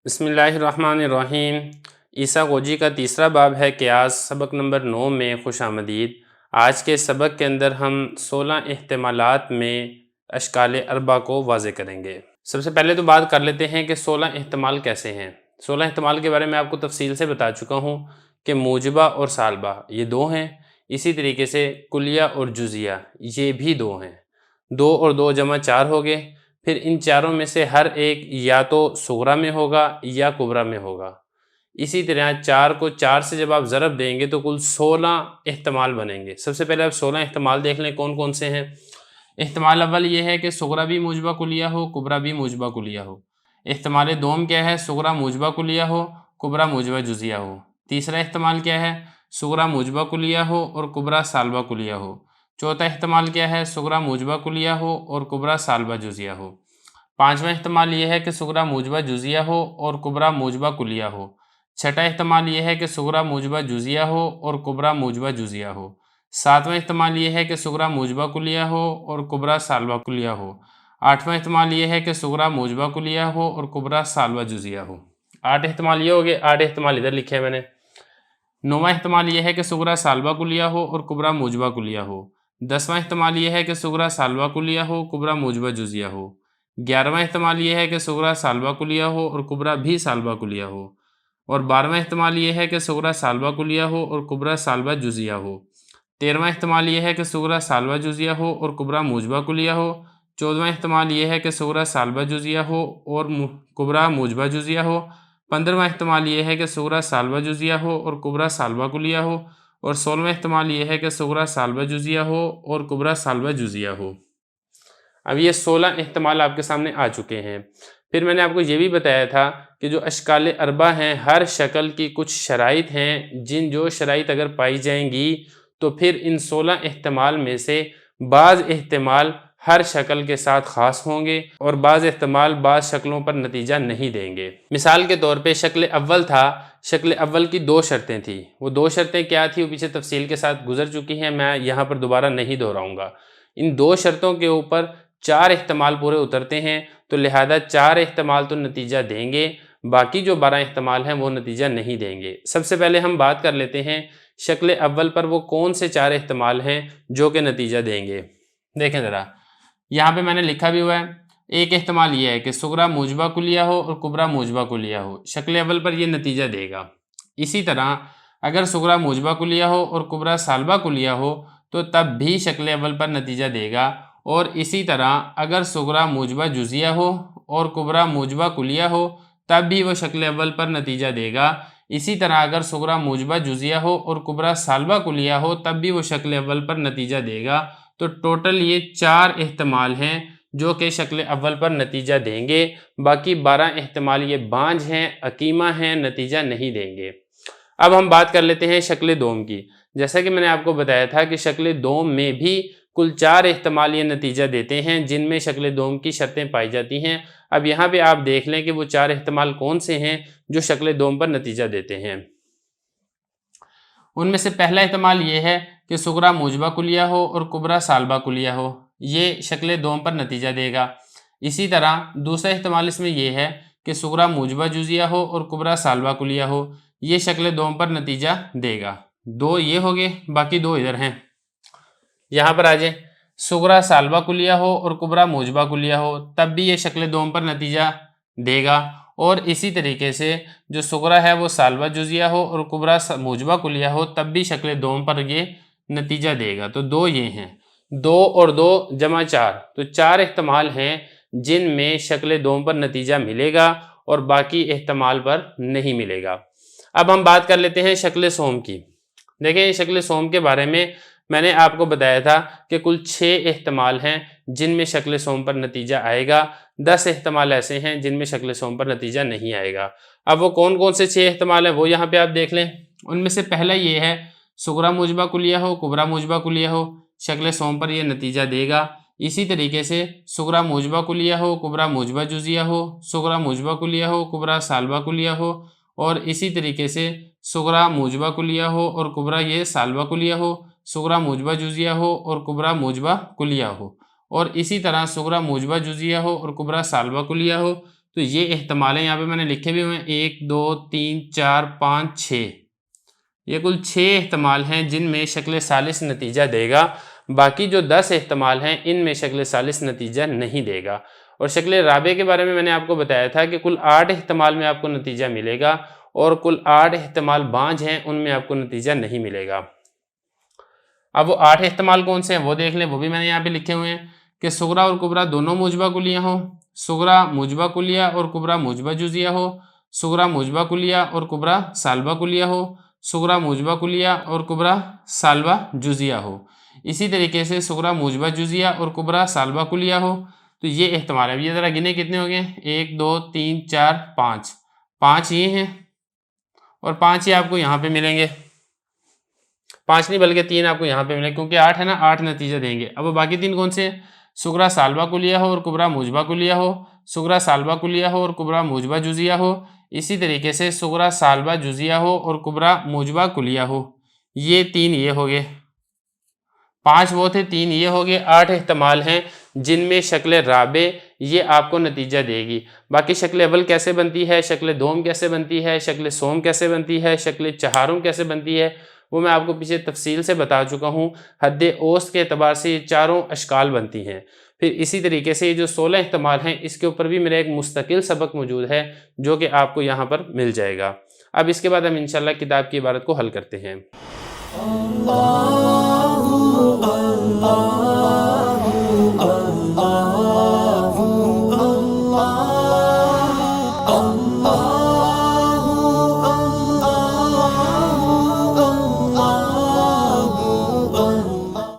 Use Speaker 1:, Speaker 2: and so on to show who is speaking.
Speaker 1: बिस्मिल्लाहिर्रहमानिर्रहीम। ईसा गोजी का तीसरा बाब है क़ियास। सबक नंबर 9 में खुशामदीद। आज के सबक के अंदर हम 16 एहतमालात में अशकाल अरबा को वाज़े करेंगे। सबसे पहले तो बात कर लेते हैं कि 16 एहतमाल कैसे हैं। 16 एहतमाल के बारे में आपको तफसील से बता चुका हूँ कि मूजबा और सालबा ये दो हैं। इसी तरीके से कुलिया और जुज़िया ये भी दो हैं। 2 और 2 जमा 4 हो गए। फिर इन चारों में से हर एक या तो सुगरा में होगा या कुबरा में होगा। इसी तरह 4 को 4 से जब आप ज़रब देंगे तो कुल 16 एहतमाल बनेंगे। सबसे पहले आप 16 एहतमाल देख लें कौन कौन से हैं। एहतमाल अव्वल ये है कि सुगरा भी मूजबा कुलिया हो, कुबरा भी मूजबा कुलिया हो। एहतमाल दोम क्या है? सुगरा मूजबा कुलिया हो, कुबरा मूजबा जुजिया हो। तीसरा एहतमाल क्या है? सुगरा मूजबा कुलिया हो और कुबरा सालबा कुलिया हो। चौथा एहतमाल क्या है? सुगरा मूजबा कुलिया हो और कुबरा सालबा जुजिया हो। पांचवा एहतमाल यह है कि सुगरा मूजबा जुजिया हो और कुबरा मूजबा कुलिया हो। छठा एहतमाल यह है कि सुगरा मूजबा जुजिया हो और कुबरा मूजबा जुजिया हो। सातवां एहतमाल यह है कि सुगरा मूजबा कुलिया हो और कुबरा सालबा कुलिया हो। आठवां एहतमाल यह है कि सुगरा मूजबा कुलिया हो और कुबरा सालबा जुजिया हो। 8 एहतमाल ये हो गए। 8 एहतमाल इधर लिखे हैं मैंने। 9वां एहतमाल यह है कि सुगरा सालबा कुलिया हो और कुबरा मूजबा कुलिया हो। 10वां एहतमाल यह है कि सुगरा सालबा कुलिया हो, कुबरा मूजबा जुजिया हो। 11वां एहतमाल यह है कि सुगरा सालबा कुलिया हो और कुबरा भी सालबा कुलिया हो। और 12वां एहतमाल यह है कि सुगरा सालबा कुलिया हो और कुबरा सालबा जुजिया हो। 13वां एहतमाल यह है कि सुगरा सालबा जुजिया हो और कुबरा मूजबा कुलिया हो। 14वां एहतमाल यह है कि सुगरा सालबा जुजिया हो और कुबरा मूजबा जुजिया हो। 15वां एहतमाल यह है कि सुगरा सालबा जुजिया हो और कुबरा सालबा कुलिया हो। और 16वां एहतमाल यह है कि सुगरा सालबा जुजिया हो और कुबरा सालबा जुजिया हो। अब ये 16 एहतमाल आपके सामने आ चुके हैं। फिर मैंने आपको ये भी बताया था कि जो अशकाल अरबा हैं हर शक्ल की कुछ शराइत हैं, जो शराइत अगर पाई जाएंगी तो फिर इन 16 एहतमाल में से बाज़ एहतमाल हर शक्ल के साथ ख़ास होंगे और बाज़ एहतमाल बाज़ शक्लों पर नतीजा नहीं देंगे। मिसाल के तौर पे शक्ल अव्वल था। शक्ल अव्वल की 2 शर्तें थी। वो 2 शर्तें क्या थी वो पीछे तफसील के साथ गुजर चुकी हैं, मैं यहाँ पर दोबारा नहीं दोहराऊँगा। इन 2 शर्तों के ऊपर 4 एहतमाल पूरे उतरते हैं, तो लिहाजा 4 एहतमाल तो नतीजा देंगे, बाकी जो 12 एहतमाल हैं वो नतीजा नहीं देंगे। सबसे पहले हम बात कर लेते हैं शक्ल अव्वल पर वो कौन से 4 एहतमाल हैं जो कि नतीजा देंगे। देखें ज़रा, यहाँ पे मैंने लिखा भी हुआ है। एक एहतमाल ये है कि सुगरा मूजबा कुलिया हो और कुबरा मूजबा कुलिया हो। शक्ल अव्वल पर ये नतीजा देगा। इसी तरह अगर सुगरा मूजबा कुलिया हो और कुबरा सालबा कुलिया हो तो तब भी शक्ल अव्वल पर नतीजा देगा। और इसी तरह अगर सुगरा मूजबा जुजिया हो और कुबरा मूजबा कुलिया हो तब भी वो शक्ल अव्वल पर नतीजा देगा। इसी तरह अगर सुगरा मूजबा जुजिया हो और कुबरा सालबा कुलिया हो तब भी वो शक्ल अव्वल पर नतीजा देगा। तो टोटल ये 4 एहतमाल हैं जो कि शक्ल अव्वल पर नतीजा देंगे। बाकी 12 एहतमाल ये बांझ हैं, अकीमा हैं, नतीजा नहीं देंगे। अब हम बात कर लेते हैं शक्ल दोम की। जैसा कि मैंने आपको बताया था कि शक्ल दोम में भी कुल 4 एहतमाल ये नतीजा देते हैं जिनमें शक्ल दोम की शर्तें पाई जाती हैं। अब यहाँ पे आप देख लें कि वो 4 एहतमाल कौन से हैं जो शक्ल दोम पर नतीजा देते हैं। उनमें से पहला एहतमाल ये है कि सुगरा मूजबा कुलिया हो और कुबरा सालबा कुलिया हो। ये शक्ल दोम पर नतीजा देगा। इसी तरह दूसरा एहतमाल इसमें यह है कि सुगरा मूजबा जुजिया हो और कुबरा सालबा कुलिया हो। ये शक्ल दोम पर नतीजा देगा। 2 ये हो गए, बाकी 2 इधर हैं। यहाँ पर आ जाए, सुगरा सालबा कुलिया हो और कुबरा मूजबा कुलिया हो तब भी ये शक्ल दोम पर नतीजा देगा। और इसी तरीके से जो सुगरा है वो सालबा जुजिया हो और कुबरा मूजबा कुलिया हो तब भी शक्ल दोम पर ये नतीजा देगा। तो 2 ये हैं। 2 और 2 जमा 4, तो 4 एहतमाल हैं जिनमें शक्ल दोम पर नतीजा मिलेगा और बाकी एहतमाल पर नहीं मिलेगा। अब हम बात कर लेते हैं शक्ल सोम की। देखें, शक्ल सोम के बारे में मैंने आपको बताया था कि कुल 6 एहतमाल हैं जिनमें शक्ल सोम पर नतीजा आएगा। 10 एहतमाल ऐसे हैं जिनमें शक्ल सोम पर नतीजा नहीं आएगा। अब वो कौन कौन से 6 एहतमाल हैं वो यहाँ पे आप देख लें। उनमें से पहला ये है सुगरा मुजबा कुलिया हो, कुबरा मुजबा कुलिया हो, शक्ल सोम पर यह नतीजा देगा। इसी तरीके से सुगरा मुजबा कुलिया हो, कुबरा मुजबा जुजिया हो, सुगरा मुजबा कुलिया हो, कुबरा सालबा कुलिया हो। और इसी तरीके से सुगरा मुजबा कुलिया हो और कुबरा ये सालबा कुलिया हो, सुगरा मुजबा जुजिया हो और कुबरा मुजबा कुलिया हो। और इसी तरह सुगरा मुजबा जुजिया हो और कुबरा सालबा कुलिया हो, तो ये एहतमाल यहाँ पे मैंने लिखे भी हुए हैं, 1 2 3 4 5 6, ये कुल 6 एहतमाल हैं जिनमें शक्ल सालिस नतीजा देगा। बाकी जो 10 एहतमाल हैं इनमें शक्ल सालिस नतीजा नहीं देगा। और शक्ल राबे के बारे में मैंने आपको बताया था कि कुल 8 एहतमाल में आपको नतीजा मिलेगा और कुल 8 एहतमाल बांझ हैं, उनमें आपको नतीजा नहीं मिलेगा। अब वो 8 एहतमाल कौन से हैं वो देख लें, वो भी मैंने यहाँ पे लिखे हुए हैं कि सुगरा और कुबरा दोनों मुजबा कुलिया हो, सुगरा मुजबा कुलिया और कुबरा मुजबा जुजिया हो, सुगरा मुजबा कुलिया और कुबरा सालबा कुलिया हो, सुगरा मुजबा कुलिया और कुबरा सालबा जुजिया हो। इसी तरीके से सुगरा मुजबा जुजिया और कुबरा सालबा कुलिया हो। तो ये एहतमाल है। ये ज़रा गिने कितने हो गए, 1 2 3 4 5, 5 ये हैं और 5 ये आपको यहाँ पे मिलेंगे, 5 नहीं बल्कि 3 आपको यहाँ पे मिलेंगे क्योंकि 8 है ना, 8 नतीजा देंगे। अब बाकी 3 कौन से, सुगरा सालबा कुलिया हो और कुबरा मुजबा कुलिया हो, सुगरा सालबा कुलिया हो और कुबरा मुजबा जुजिया हो। इसी तरीके से सुगरा सालबा जुजिया हो और कुबरा मुजबा कुलिया हो। ये 3 ये हो गए, 5 वो थे, 3 ये हो गए। 8 एहतमाल हैं जिनमें शक्ल राबे ये आपको नतीजा देगी। बाकी शक्ल अव्वल कैसे बनती है, शक्ल दोम कैसे बनती है, शक्ल सोम कैसे बनती है, शक्ल चहारुम कैसे बनती है, वो मैं आपको पीछे तफसील से बता चुका हूँ। हद औस्त के अतबार से ये चारों अशकाल बनती हैं। फिर इसी तरीके से ये जो 16 एहतमाल हैं इसके ऊपर भी मेरा एक मुस्तकिल सबक मौजूद है जो कि आपको यहाँ पर मिल जाएगा। अब इसके बाद हम इंशाल्लाह किताब की इबारत को हल करते हैं।
Speaker 2: Allah